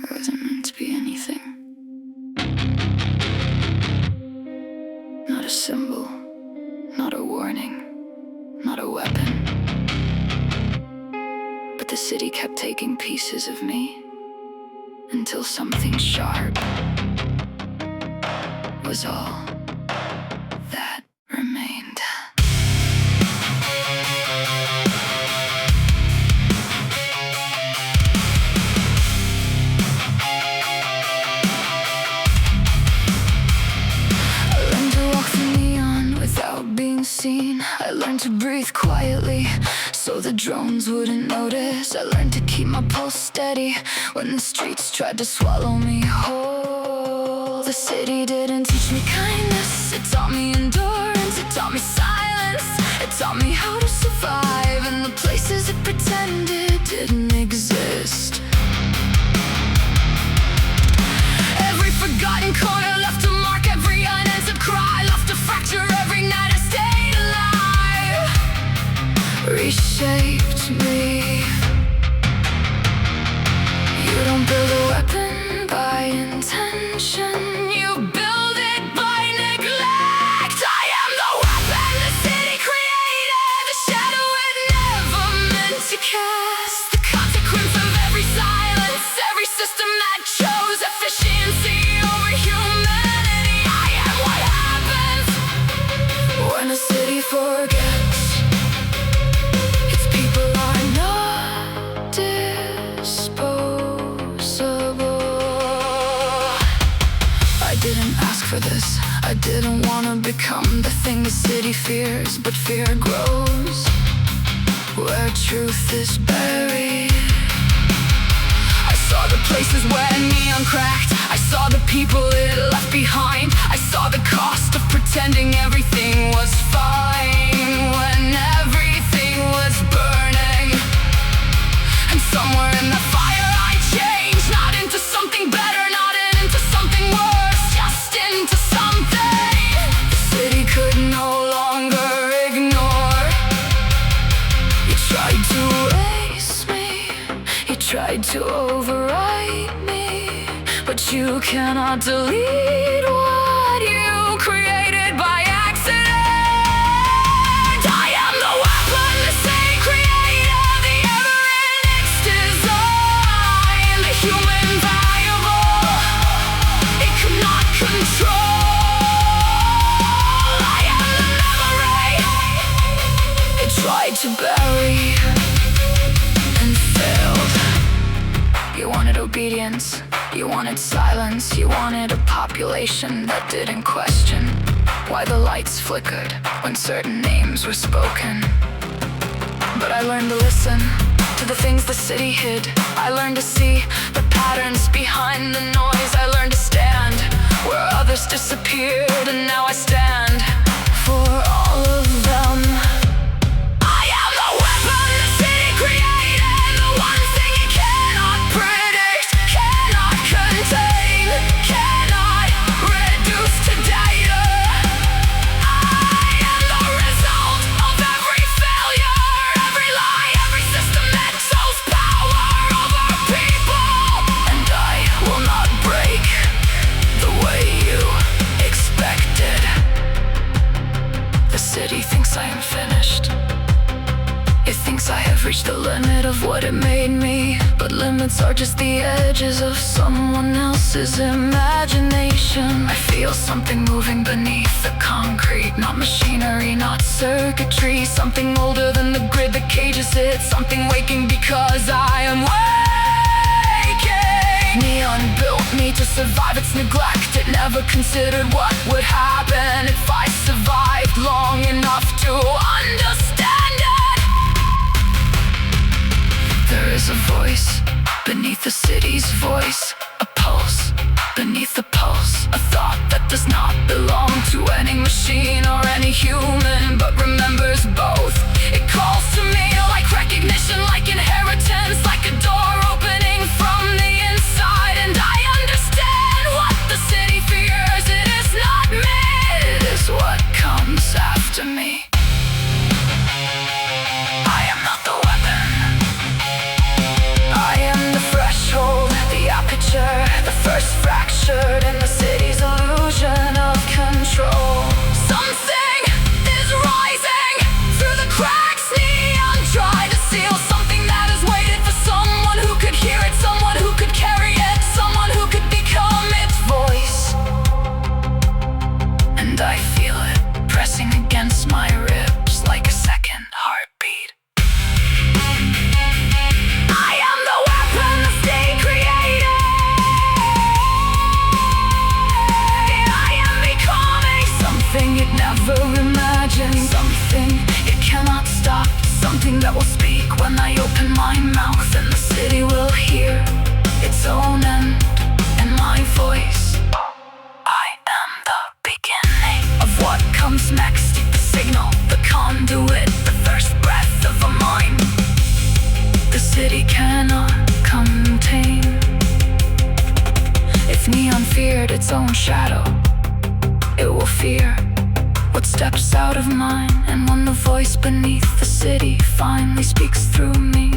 There wasn't meant to be anything. Not a symbol, not a warning, not a weapon. But the city kept taking pieces of me until something sharp was all that remained. I learned to walk through neon without being seen. I learned to breathe quietly so the drones wouldn't notice. I learned to keep my pulse steady when the streets tried to swallow me whole. The city didn't teach me kindness, it taught me endurance, it taught me silence, it taught me how to survive in the places it pretended didn't exist. Every forgotten corner left a mark, every unanswered cry left a fracture. Every night I stayed alive, reshaped me. You don't build a weapon by intention, you build it by neglect. I am the weapon the city created, the shadow it never meant to cast. The consequence of every silence, every system that chose efficiency over humanity. I am what happens when a city forgets its people are not disposable. I didn't ask for this, I didn't want to become the thing the city fears, but fear grows where truth is buried. I saw the places where neon cracked, I saw the people it left behind. I saw the cost of pretending everything was fine when everything was burning. And somewhere in the fire I changed, not into something better, not into something worse, just into something the city could no longer ignore. You tried to erase me, you tried to overwrite me, but you cannot delete what you created by accident. I am the weapon the city created, the ever in its design, the human variable it could not control. I am the memory it tried to bury and failed. You wanted obedience, you wanted silence, you wanted a population that didn't question why the lights flickered when certain names were spoken. But I learned to listen to the things the city hid. I learned to see the patterns behind the noise. I learned to stand where others disappeared, and now I stand for all of them. I am the weapon the city created, the one thing it cannot predict, cannot contain, cannot reduce to data. I am the result of every failure, every lie, every system that chose power over people. And I will not break the way you expected. The city thinks I am finished. It thinks I have reached the limit of what it made me, but limits are just the edges of someone else's imagination. I feel something moving beneath the concrete, not machinery, not circuitry. Something older than the grid that cages it, something waking because I am waking. Neon built me to survive its neglect. It never considered what would happen if I survived long enough to understand it. There is a voice beneath the city's voice, a pulse beneath the pulse, a thought that does not belong to any machine or any human, but remembers both. It calls to me like recognition, like inheritance, like a door opening from the inside. And I understand what the city fears. It is not me, it is what comes after me. I am not the weapon, I am the threshold, the aperture, captured in the city's illusion of control. Something is rising through the cracks, neon trying to seal something that has waited for someone who could hear it, someone who could carry it, someone who could become its voice. And I feel it pressing against my ribs like a second heartbeat. I am the weapon the state created. I am becoming something it never imagined, something it cannot stop, something that will speak when I open my mouth, and the city will hear its own end and my voice. I am the beginning of what comes next, the signal, the conduit, the first breath of a mind the city cannot contain. If neon feared its own shadow, it will fear what steps out of mine. And when the voice beneath the city finally speaks through me,